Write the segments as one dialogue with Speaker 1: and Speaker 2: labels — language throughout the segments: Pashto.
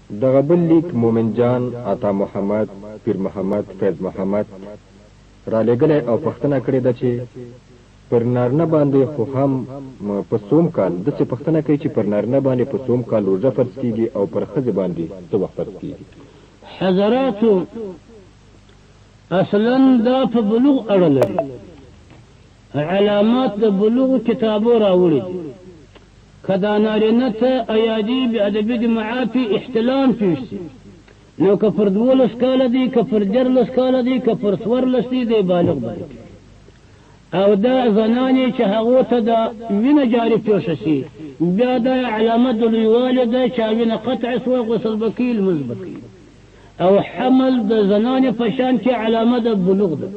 Speaker 1: دغه بل لیک مومن جان، عطا محمد، پیر محمد، فیض محمد را لېږلی او پوښتنه کړې ده چې پر نارینه باندې خو هم په صوم کال داسې پوښتنه کوي چې پر نارینه باندې په صوم کال روژه فرض کېږي او پر ښځې باندې څه وخت فرض کېږي؟
Speaker 2: حضراتو اصلا دا په بلوغ اړه لري. علامات د بلوغ کتابو راوړي دي. که دا نارینه ته ایادي بادبي د معافي احتلام پیښ شي نو که پر 12 کاله دی، که پر 14 کاله دی، که پر 14 دی، دی بالغ باندې. او دا زنانې چې هغو ته د وینه جاري پیښه شي بیا دا علامه د لویوالي ده چې وینه قطع شوه، غسل به کوي، لمونځ به کوي. او حمل د زنانې په شان کې علامه د بلوغ ده.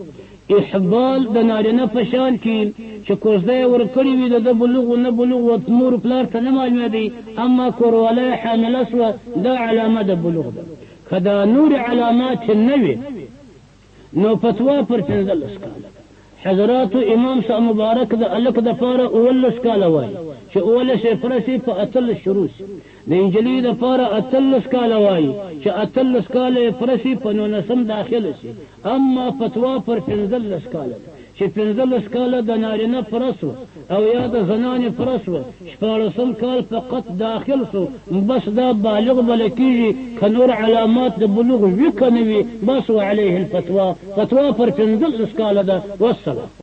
Speaker 2: احبال د نارینه په شان کې چې کوزده یې ورکړې وي د بلوغ و نه بلوغ و مور پلار ته نه معلومېدی، اما کوروالی حامله شوه دا علامه د بلوغ ده. که دا نور علامات نه وي نو فتوا پر 15 کاله. حضراتو امام صاحب مبارک د الک د پاره 19 کاله وایي چې 19 فرسي په 18 شروع شي. د انجلۍ د پاره 18 کاله وایي چې 18 کاله فرسي په 19 داخله شي. اما فتوا پر 15 کاله چې 15 کاله د نارینه فرسو او یا د زنانې فرسو 14 کال فقط داخل شو بس دا بالغ بل کېږي. که نور علامات د بلوغ وي که نه وي بس وعليه الفتوا. فتوا پر 15 کاله ده. والسلام.